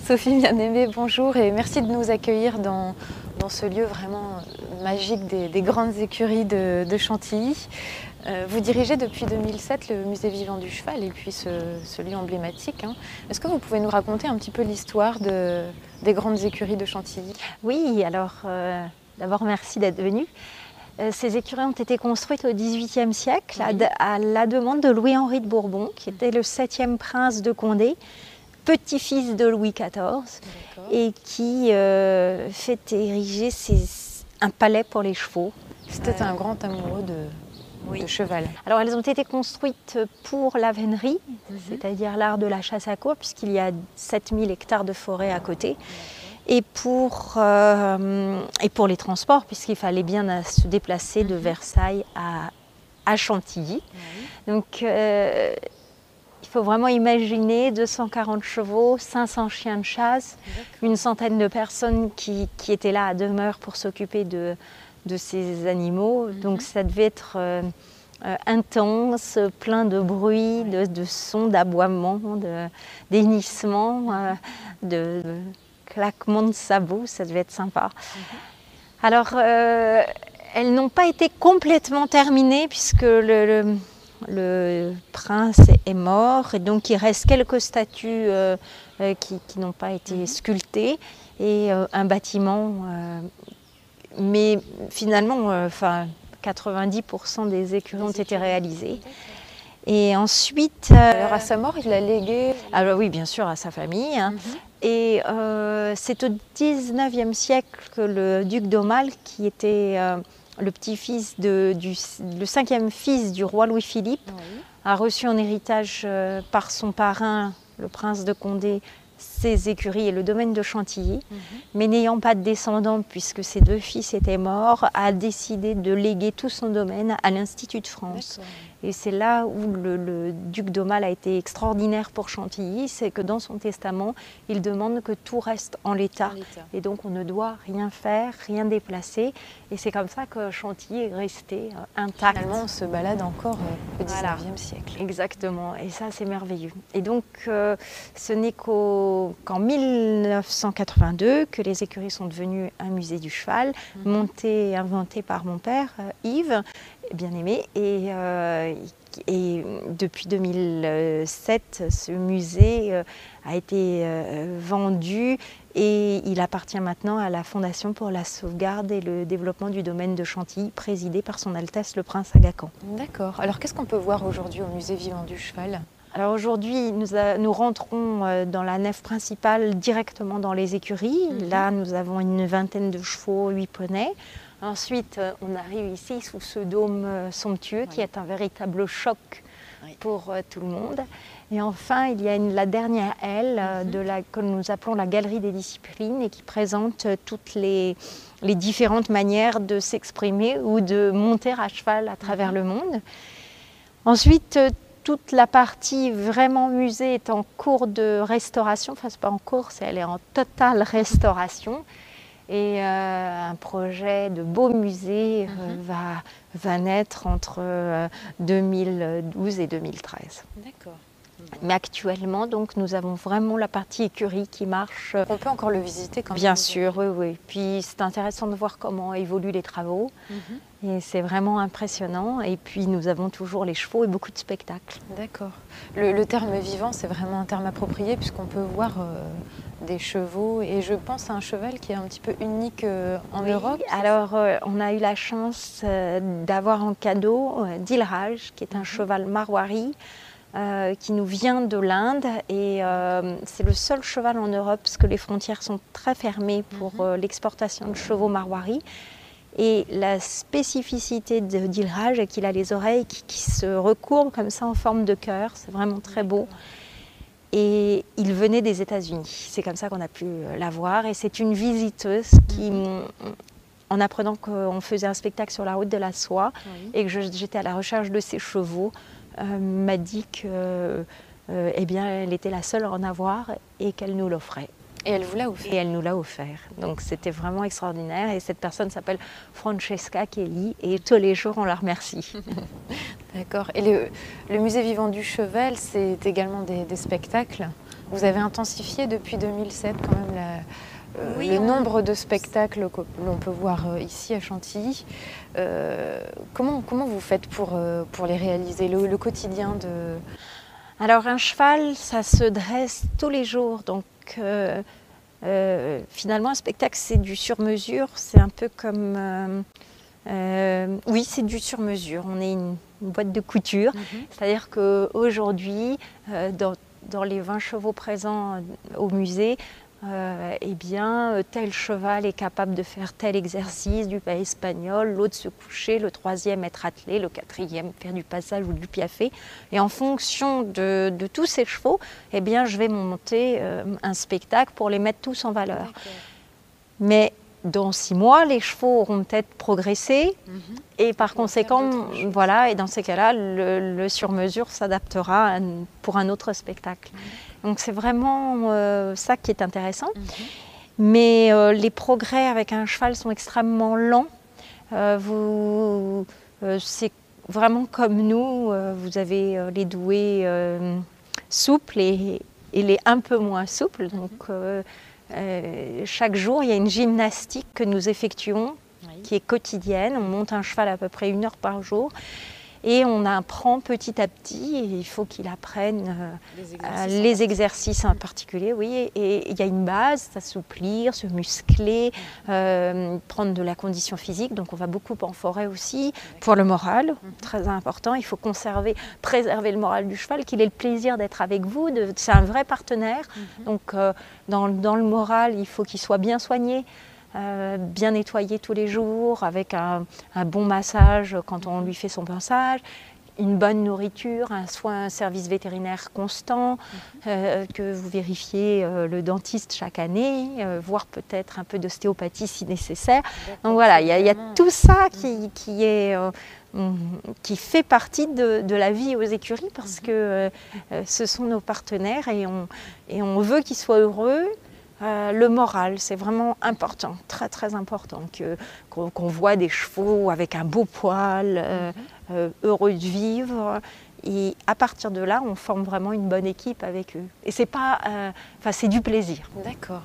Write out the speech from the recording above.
Sophie Bien-Aimée, bonjour et merci de nous accueillir dans ce lieu vraiment magique des grandes écuries de Chantilly. Vous dirigez depuis 2007 le musée vivant du cheval et puis ce lieu emblématique. Est-ce que vous pouvez nous raconter un petit peu l'histoire des grandes écuries de Chantilly? Oui, alors d'abord merci d'être venu. Ces écuries ont été construites au XVIIIe siècle à la demande de Louis-Henri de Bourbon, qui était le 7e prince de Condé, petit-fils de Louis XIV, et qui fait ériger un palais pour les chevaux. C'était un grand amoureux de cheval. Alors elles ont été construites pour la vénerie, c'est-à-dire l'art de la chasse à courre, puisqu'il y a 7000 hectares de forêt à côté. Et pour les transports, puisqu'il fallait bien se déplacer de Versailles à Chantilly. Donc il faut vraiment imaginer 240 chevaux, 500 chiens de chasse, une centaine de personnes qui étaient là à demeure pour s'occuper de ces animaux. Donc ça devait être intense, plein de bruit, de sons, d'aboiements, d'hennissements, de claquements de sabots, ça devait être sympa. Alors, elles n'ont pas été complètement terminées puisque le prince est mort et donc il reste quelques statues qui n'ont pas été sculptées et un bâtiment. Mais finalement, 90% des écuries ont été réalisées. Et ensuite... Alors à sa mort, il l'a légué? Alors oui, bien sûr, à sa famille. Et c'est au XIXe siècle que le duc d'Aumale, qui était le petit-fils, le 5e fils du roi Louis-Philippe, a reçu en héritage par son parrain, le prince de Condé, ses écuries et le domaine de Chantilly, mais n'ayant pas de descendants puisque ses 2 fils étaient morts, a décidé de léguer tout son domaine à l'Institut de France. Et c'est là où le duc d'Aumale a été extraordinaire pour Chantilly, c'est que dans son testament, il demande que tout reste en l'état. Et donc on ne doit rien faire, rien déplacer. Et c'est comme ça que Chantilly est resté intact. Finalement, on se balade encore au XIXe siècle. Exactement, et ça c'est merveilleux. Et donc ce n'est qu'en 1982 que les écuries sont devenues un musée du cheval, monté et inventé par mon père, Yves, Bien-Aimé. Et depuis 2007, ce musée a été vendu et il appartient maintenant à la Fondation pour la sauvegarde et le développement du domaine de Chantilly, présidée par son Altesse le Prince Aga Khan. D'accord. Alors qu'est-ce qu'on peut voir aujourd'hui au musée vivant du cheval? Alors aujourd'hui, nous rentrons dans la nef principale directement dans les écuries. Là, nous avons une vingtaine de chevaux, 8 poneys. Ensuite, on arrive ici sous ce dôme somptueux qui est un véritable choc pour tout le monde. Et enfin, il y a la dernière aile que nous appelons la galerie des disciplines et qui présente toutes les différentes manières de s'exprimer ou de monter à cheval à travers le monde. Ensuite, toute la partie vraiment musée est en cours de restauration. Enfin, c'est pas en cours, elle est en totale restauration. Et un projet de beau musée va naître entre 2012 et 2013. D'accord. Mais actuellement, donc, nous avons vraiment la partie écurie qui marche. On peut encore le visiter quand même? Bien sûr, oui. Puis c'est intéressant de voir comment évoluent les travaux. Et c'est vraiment impressionnant. Et puis nous avons toujours les chevaux et beaucoup de spectacles. D'accord. Le terme vivant, c'est vraiment un terme approprié puisqu'on peut voir des chevaux. Et je pense à un cheval qui est un petit peu unique en Europe. Alors, on a eu la chance d'avoir en cadeau Dilraj, qui est un cheval marwari. Qui nous vient de l'Inde et c'est le seul cheval en Europe parce que les frontières sont très fermées pour l'exportation de chevaux marwari. Et la spécificité de Dilraj est qu'il a les oreilles qui se recourbent comme ça en forme de cœur, c'est vraiment très beau. Et il venait des États-Unis, c'est comme ça qu'on a pu l'avoir. Et c'est une visiteuse qui, en apprenant qu'on faisait un spectacle sur la route de la soie et que j'étais à la recherche de ces chevaux, m'a dit qu'elle était la seule à en avoir et qu'elle nous l'offrait. Et elle vous l'a offert? Et elle nous l'a offert. Donc c'était vraiment extraordinaire. Et cette personne s'appelle Francesca Kelly et tous les jours on la remercie. D'accord. Et le musée vivant du cheval, c'est également des spectacles? Vous avez intensifié depuis 2007 quand même Oui, le nombre de spectacles que l'on peut voir ici à Chantilly. Comment vous faites pour les réaliser, le quotidien de... Alors un cheval, ça se dresse tous les jours, donc finalement un spectacle c'est du sur-mesure, c'est un peu comme... oui, c'est du sur-mesure, on est une boîte de couture, c'est-à-dire qu'aujourd'hui, dans les 20 chevaux présents au musée, eh bien, tel cheval est capable de faire tel exercice du pas espagnol, l'autre se coucher, le troisième être attelé, le quatrième faire du passage ou du piafé. Et en fonction de tous ces chevaux, eh bien, je vais monter un spectacle pour les mettre tous en valeur. Mais dans 6 mois, les chevaux auront peut-être progressé et par conséquent, voilà, et dans ces cas-là, le sur-mesure s'adaptera pour un autre spectacle. Donc c'est vraiment ça qui est intéressant. Mais les progrès avec un cheval sont extrêmement lents. C'est vraiment comme nous, vous avez les doués souples et les un peu moins souples. Donc, chaque jour, il y a une gymnastique que nous effectuons qui est quotidienne. On monte un cheval à peu près 1 heure par jour et on apprend petit à petit. Et il faut qu'il apprenne les exercices en particulier. Oui, et il y a une base, s'assouplir, se muscler, prendre de la condition physique. Donc on va beaucoup en forêt aussi pour le moral, très important. Il faut préserver le moral du cheval, qu'il ait le plaisir d'être avec vous. C'est un vrai partenaire. Donc dans le moral, il faut qu'il soit bien soigné. Bien nettoyé tous les jours, avec un bon massage quand on lui fait son pinçage, une bonne nourriture, un service vétérinaire constant, que vous vérifiez le dentiste chaque année, voire peut-être un peu d'ostéopathie si nécessaire. Donc voilà, il y a tout ça qui fait partie de la vie aux écuries parce que ce sont nos partenaires et on veut qu'ils soient heureux. Le moral, c'est vraiment important, très très important, qu'on voit des chevaux avec un beau poil, heureux de vivre. Et à partir de là, on forme vraiment une bonne équipe avec eux. Et c'est pas, c'est du plaisir. D'accord.